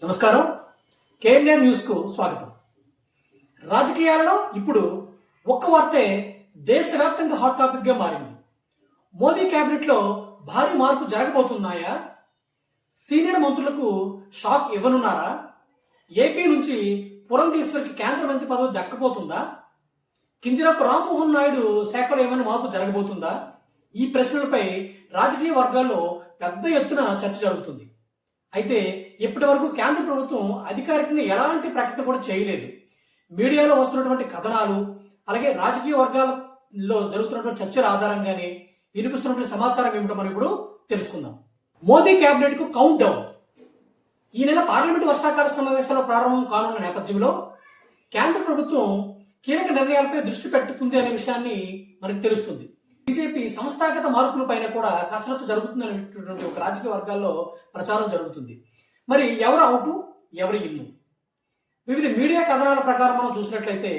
నమస్కారం. KNR news కు స్వాగతం. రాజకీయాలలో ఇప్పుడు ఒక్క వార్తే దేశవ్యాప్తంగా హాట్ టాపిక్ గా మారింది. మోదీ కేబినెట్ లో భారీ మార్పు జరగబోతున్నాయా? సీనియర్ మంత్రులకు షాక్ ఇవ్వనున్నారా? ఏపీ నుంచి పురంధేశ్వరికి కేంద్ర మంత్రి పదవి దక్కబోతుందా? కింజరాపు రామ్మోహన్ నాయుడు శాఖలో ఏమైనా మార్పు జరగబోతుందా? ఈ ప్రశ్నలపై రాజకీయ వర్గాల్లో పెద్ద ఎత్తున చర్చ జరుగుతుంది. అయితే ఇప్పటి వరకు కేంద్ర ప్రభుత్వం అధికారికంగా ఎలాంటి ప్రకటన కూడా చేయలేదు. మీడియాలో వస్తున్నటువంటి కథనాలు, అలాగే రాజకీయ వర్గాలలో జరుగుతున్నటువంటి చర్చల ఆధారంగానే వినిపిస్తున్నటువంటి సమాచారం ఏమిటో మనం ఇప్పుడు తెలుసుకుందాం. మోదీ కేబినెట్ కు కౌంట్ డౌన్. ఈ నెల పార్లమెంటు వర్షాకాల సమావేశాలు ప్రారంభం కానున్న నేపథ్యంలో కేంద్ర ప్రభుత్వం కీలక నిర్ణయాలపై దృష్టి పెట్టుతుంది అనే విషయాన్ని మనకు తెలుస్తుంది. బీజేపీ సంస్థాగత మార్పుల పైన కూడా కసరత్తు జరుగుతుందనేటువంటి ఒక రాజకీయ వర్గాల్లో ప్రచారం జరుగుతుంది. మరి ఎవరు అవుటు, ఎవరు ఇన్ను? వివిధ మీడియా కథనాల ప్రకారం మనం చూసినట్లయితే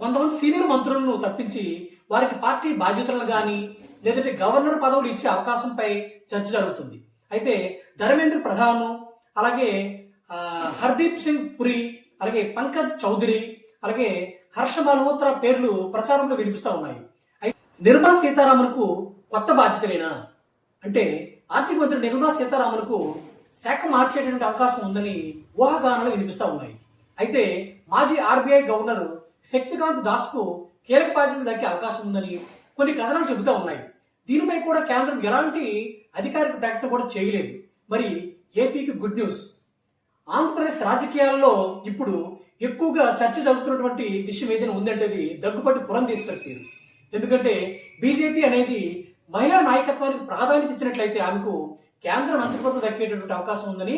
కొంతమంది సీనియర్ మంత్రులను తప్పించి వారికి పార్టీ బాధ్యతలను కానీ లేదంటే గవర్నర్ పదవులు ఇచ్చే అవకాశంపై చర్చ జరుగుతుంది. అయితే ధర్మేంద్ర ప్రధాన్, అలాగే హర్దీప్ సింగ్ పురి, అలాగే పంకజ్ చౌదరి, అలాగే హర్ష మల్హోత్రా పేర్లు ప్రచారంలో వినిపిస్తూ ఉన్నాయి. నిర్మలా సీతారామన్కు కొత్త బాధ్యతలేనా అంటే ఆర్థిక మంత్రి నిర్మలా సీతారామన్కు శాఖ మార్చేటువంటి అవకాశం ఉందని ఊహాగానాలు వినిపిస్తూ ఉన్నాయి. అయితే మాజీ ఆర్బీఐ గవర్నర్ శక్తికాంత్ దాస్ కు కీలక బాధ్యతలు దక్కే అవకాశం ఉందని కొన్ని కథనాలు చెబుతూ ఉన్నాయి. దీనిపై కూడా కేంద్రం ఎలాంటి అధికారిక ప్రకటన కూడా చేయలేదు. మరి ఏపీకి గుడ్ న్యూస్. ఆంధ్రప్రదేశ్ రాజకీయాల్లో ఇప్పుడు ఎక్కువగా చర్చ జరుగుతున్నటువంటి విషయం ఏదైనా ఉందంటే అది దగ్గుపాటి పురంధేశ్వరి పేరు. ఎందుకంటే బీజేపీ అనేది మహిళా నాయకత్వానికి ప్రాధాన్యత ఇచ్చినట్లయితే ఆమెకు కేంద్ర మంత్రి పదవి దక్కేటటువంటి అవకాశం ఉందని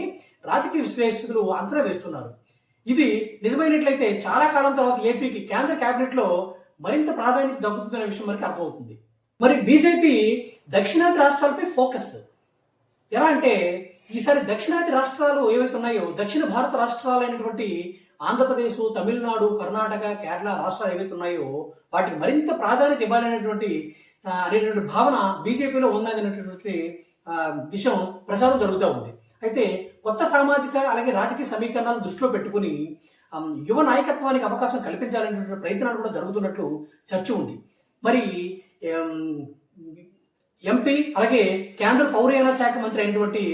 రాజకీయ విశ్లేషకులు అంచనా వేస్తున్నారు. ఇది నిజమైనట్లయితే చాలా కాలం తర్వాత ఏపీకి కేంద్ర కేబినెట్ లో మరింత ప్రాధాన్యత దక్కుతుందనే విషయం మనకి అర్థమవుతుంది. మరి బీజేపీ దక్షిణాది రాష్ట్రాలపై ఫోకస్ ఎలా అంటే ఈసారి దక్షిణాది రాష్ట్రాలు ఏవైతే ఉన్నాయో దక్షిణ భారత రాష్ట్రాలైనటువంటి ఆంధ్రప్రదేశ్, తమిళనాడు, కర్ణాటక, కేరళ రాష్ట్రాలు ఏవైతే ఉన్నాయో వాటికి మరింత ప్రాధాన్యత ఇవ్వాలనేటువంటి భావన బీజేపీలో ఉందనేటువంటి విషయం ప్రచారం జరుగుతూ ఉంది. అయితే కొత్త సామాజిక అలాగే రాజకీయ సమీకరణాలను దృష్టిలో పెట్టుకుని యువ నాయకత్వానికి అవకాశం కల్పించాలనేటువంటి ప్రయత్నాలు కూడా జరుగుతున్నట్లు చర్చ ఉంది. మరి ఎంపీ అలాగే కేంద్ర పౌరయాన శాఖ మంత్రి అయినటువంటి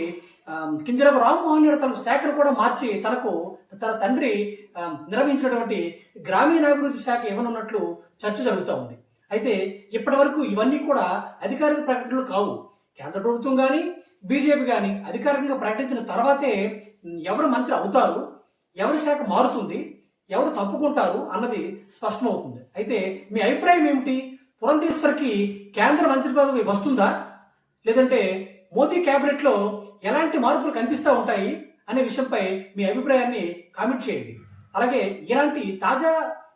కింజరాపు రామ్మోహన్ నాయుడు తన శాఖను కూడా మార్చి తన తండ్రి నిర్వహించినటువంటి గ్రామీణాభివృద్ధి శాఖ ఇవ్వనున్నట్లు చర్చ జరుగుతూ ఉంది. అయితే ఇప్పటి వరకు ఇవన్నీ కూడా అధికారిక ప్రకటనలు కావు. కేంద్ర ప్రభుత్వం కానీ బీజేపీ కానీ అధికారికంగా ప్రకటించిన తర్వాతే ఎవరు మంత్రి అవుతారు, ఎవరి శాఖ మారుతుంది, ఎవరు తప్పుకుంటారు అన్నది స్పష్టమవుతుంది. అయితే మీ అభిప్రాయం ఏమిటి? పురంధేశ్వరికి కేంద్ర మంత్రి పదవి వస్తుందా, లేదంటే మోదీ కేబినెట్ లో ఎలాంటి మార్పులు కనిపిస్తూ ఉంటాయి అనే విషయంపై మీ అభిప్రాయాన్ని కామెంట్ చేయండి. అలాగే ఇలాంటి తాజా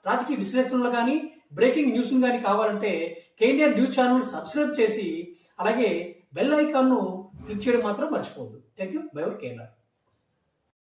రాజకీయ విశ్లేషణలు కానీ బ్రేకింగ్ న్యూస్ కానీ కావాలంటే కేఎన్ఆర్ న్యూస్ ఛానల్ సబ్స్క్రైబ్ చేసి అలాగే బెల్ ఐకాన్ను క్లిక్ చేయడం మాత్రం మర్చిపోవద్దు. Thank you. By KNR.